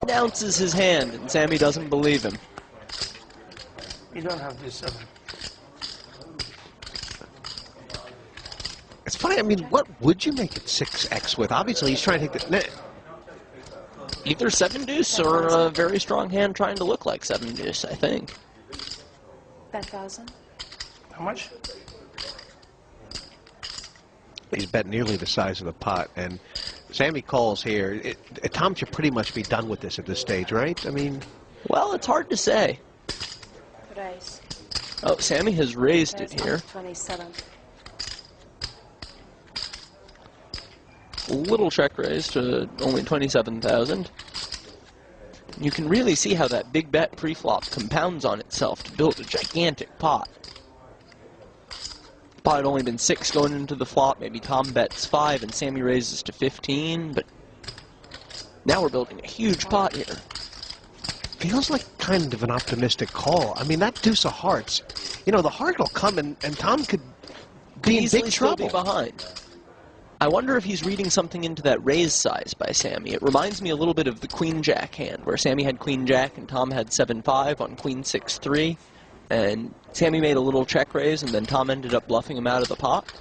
Announces his hand, and Sammy doesn't believe him. You don't have this 7. It's funny, I mean, what would you make it 6x with? Obviously, he's trying to take the... Either 7 deuce or a very strong hand trying to look like 7 deuce, I think. 10,000. How much? He's bet nearly the size of the pot, and Sammy calls here. Tom should pretty much be done with this at this stage, right? I mean... Well, it's hard to say. Raise. Oh, Sammy has raised it here. 27. A little check raise to only 27,000. You can really see how that big bet pre-flop compounds on itself to build a gigantic pot. The pot had only been 6 going into the flop, maybe Tom bets 5 and Sammy raises to 15, but now we're building a huge pot here. Feels like kind of an optimistic call. I mean, that deuce of hearts, you know, the heart will come and Tom could be in big trouble. Be behind. I wonder if he's reading something into that raise size by Sammy. It reminds me a little bit of the Queen-Jack hand, where Sammy had Queen-Jack and Tom had 7-5 on Queen-6-3, and Sammy made a little check raise, and then Tom ended up bluffing him out of the pot.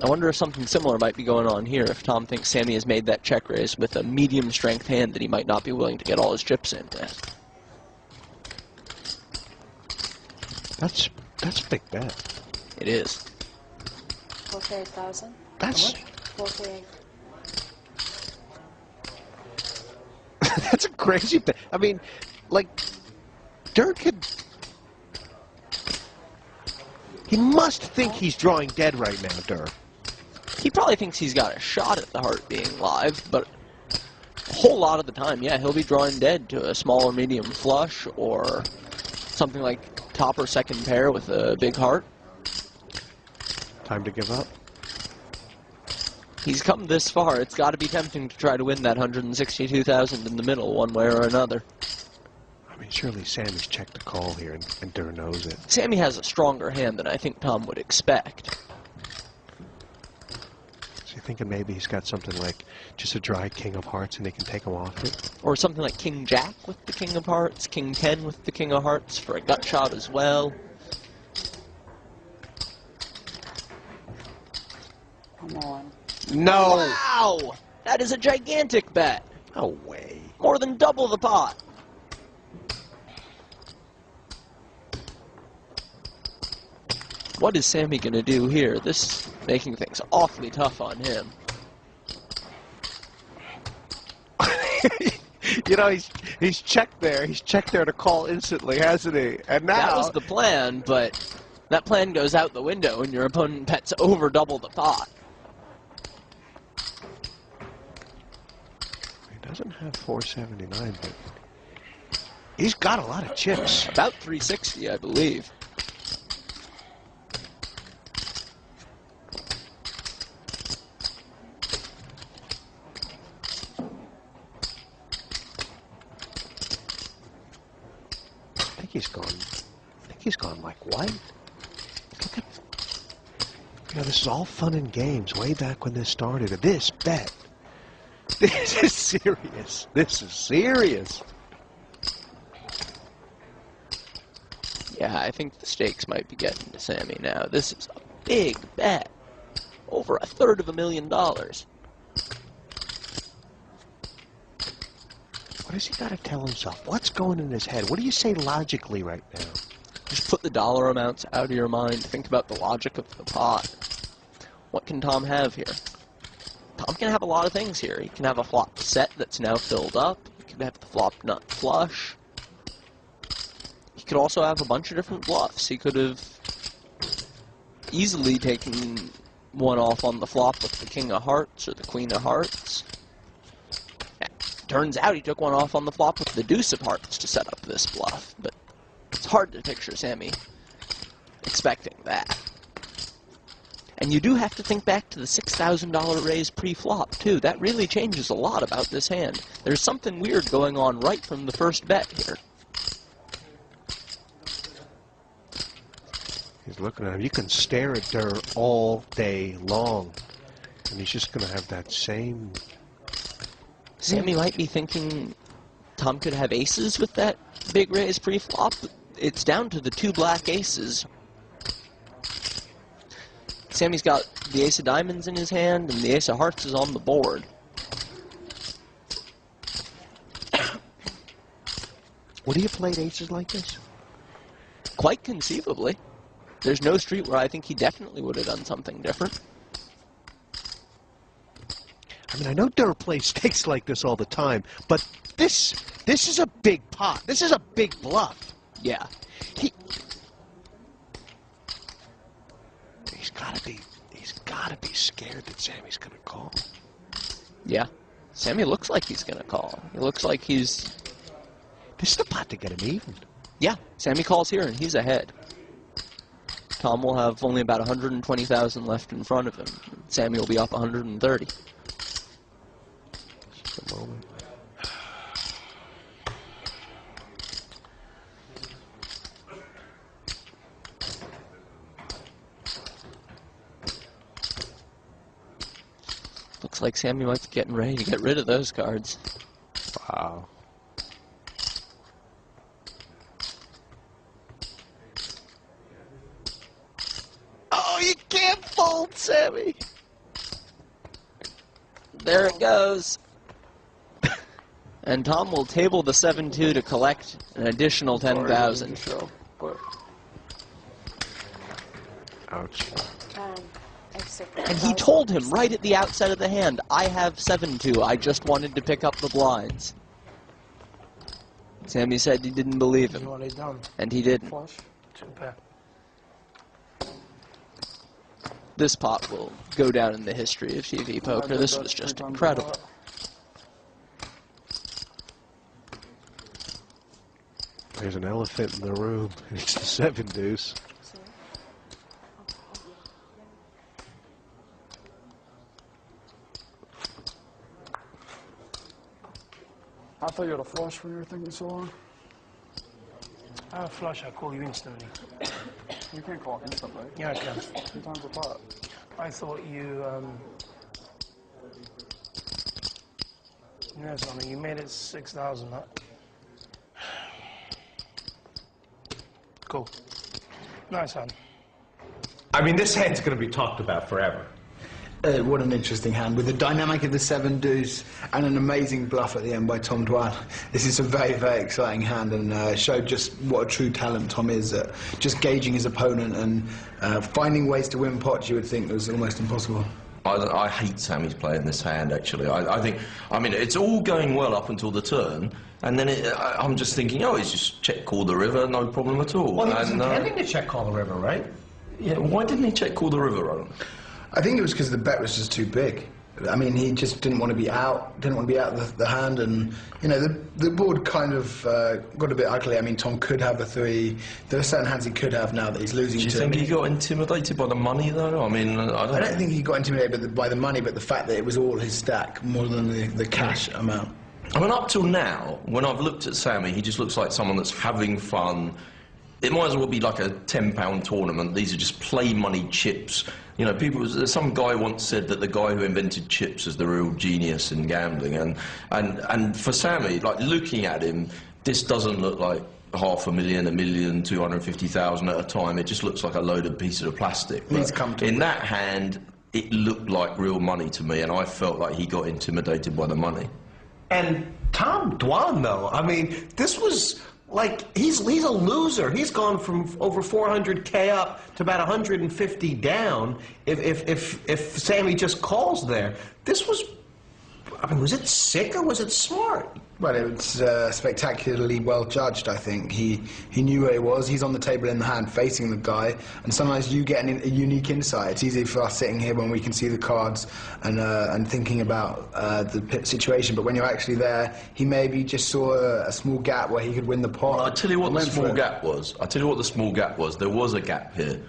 I wonder if something similar might be going on here, if Tom thinks Sammy has made that check raise with a medium-strength hand that he might not be willing to get all his chips in with. That's a big bet. It is. 48,000. That's... 48. That's a crazy bet. I mean, like, Dirk could... He must think he's drawing dead right now, Dirk. He probably thinks he's got a shot at the heart being live, but a whole lot of the time, yeah, he'll be drawing dead to a small or medium flush or something like top or second pair with a big heart. Time to give up. He's come this far. It's got to be tempting to try to win that 162,000 in the middle one way or another. I mean, surely Sammy's checked the call here, and Durr knows it. Sammy has a stronger hand than I think Tom would expect. So you're thinking maybe he's got something like just a dry king of hearts and they can take him off it? Or something like King-Jack with the king of hearts, King-10 with the king of hearts for a gut shot as well. Come on. No! Wow! That is a gigantic bet. No way. More than double the pot. What is Sammy going to do here? This is making things awfully tough on him. You know, he's checked there. He's checked there to call instantly, hasn't he? And now... That was the plan, but that plan goes out the window and your opponent bets over double the pot. He doesn't have 479, but he's got a lot of chips. About 360, I believe. I think he's gone like white. Look at, you know, this is all fun and games way back when this started. This bet. This is serious. This is serious. Yeah, I think the stakes might be getting to Sammy now. This is a big bet. Over $250,000. What has he got to tell himself? What's going in his head? What do you say logically right now? Just put the dollar amounts out of your mind. Think about the logic of the pot. What can Tom have here? Tom can have a lot of things here. He can have a flop set that's now filled up. He can have the flop nut flush. He could also have a bunch of different bluffs. He could have easily taken one off on the flop with the king of hearts or the queen of hearts. Turns out he took one off on the flop with the deuce of hearts to set up this bluff, but it's hard to picture Sammy expecting that. And you do have to think back to the $6,000 raise pre-flop, too. That really changes a lot about this hand. There's something weird going on right from the first bet here. He's looking at him. You can stare at Durr all day long, and he's just going to have that same... Sammy might be thinking Tom could have aces with that big raise pre-flop. It's down to the 2 black aces. Sammy's got the ace of diamonds in his hand, and the ace of hearts is on the board. Would he have played aces like this? Quite conceivably. There's no street where I think he definitely would have done something different. I mean, I know Durr plays stakes like this all the time, but this is a big pot. This is a big bluff. Yeah. He's gotta be scared that Sammy's gonna call. Yeah. Sammy looks like he's going to call. He looks like he's... This is the pot to get him even. Yeah, Sammy calls here, and he's ahead. Tom will have only about 120,000 left in front of him. Sammy will be up 130. Just a moment. Looks like Sammy might be getting ready to get rid of those cards. Wow. Oh, you can't fold, Sammy. There it goes. And Tom will table the 7-2 to collect an additional 10,000. Ouch. And he told him right at the outset of the hand, I have 7-2, I just wanted to pick up the blinds. Sammy said he didn't believe You him, want it done? and he didn't. Flush. 2 pair. This pot will go down in the history of TV poker. This was just incredible. There's an elephant in the room. It's the 7 deuce. I thought you had a flush when you were thinking so long. I have a flush, I call you instantly. You can't call instantly. Yeah, I can. 2 times a pot. I thought you, no, something. You made it 6,000, huh? Cool. Nice hand. I mean, this hand's going to be talked about forever. What an interesting hand, with the dynamic of the 7 deuce and an amazing bluff at the end by Tom Dwan. This is a very, very exciting hand, and showed just what a true talent Tom is at just gauging his opponent and finding ways to win pots you would think was almost impossible. I hate Sammy's playing this hand, actually. I mean, it's all going well up until the turn, and then I'm just thinking, oh, he's just check call the river, no problem at all. Well, he was and, intending to check call the river, right? Yeah, why didn't he check call the river, Roland? I think it was because the bet was just too big. I mean, he just didn't want to be out, the hand, and, you know, the board kind of got a bit ugly. I mean, Tom could have a 3. There are certain hands he could have now that he's losing to. Do you think he got intimidated by the money, though? I mean, I don't think he got intimidated by the money, but the fact that it was all his stack more than the cash amount. I mean, up till now, when I've looked at Sammy, he just looks like someone that's having fun. It might as well be like a £10 tournament. These are just play money chips. You know, some guy once said that the guy who invented chips is the real genius in gambling. And for Sammy, like, looking at him, this doesn't look like 500,000, 1,000,000, 250,000 at a time. It just looks like a load of pieces of plastic. He's comfortable. In that hand, it looked like real money to me, and I felt like he got intimidated by the money. And Tom Dwan, though, I mean, this was like, he's a loser. He's gone from over 400K up to about 150 down if Sammy just calls there. This was, I mean, was it sick or was it smart? Well, it was spectacularly well judged, I think. He knew where he was. He's on the table in the hand facing the guy, and sometimes you get a unique insight. It's easy for us sitting here when we can see the cards and thinking about the situation, but when you're actually there, he maybe just saw a small gap where he could win the pot. Well, I'll tell you what the small gap was. I'll tell you what the small gap was. There was a gap here.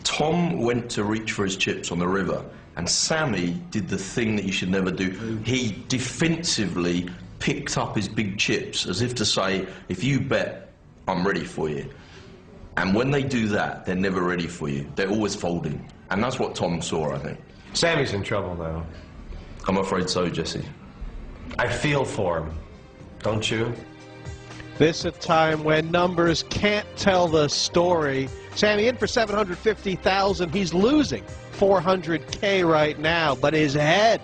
Tom went to reach for his chips on the river, and Sammy did the thing that you should never do. He defensively picked up his big chips as if to say, if you bet, I'm ready for you. And when they do that, they're never ready for you. They're always folding. And that's what Tom saw, I think. Sammy's in trouble, though. I'm afraid so, Jesse. I feel for him. Don't you? This a time when numbers can't tell the story. Sammy in for 750,000. He's losing 400K right now, but his head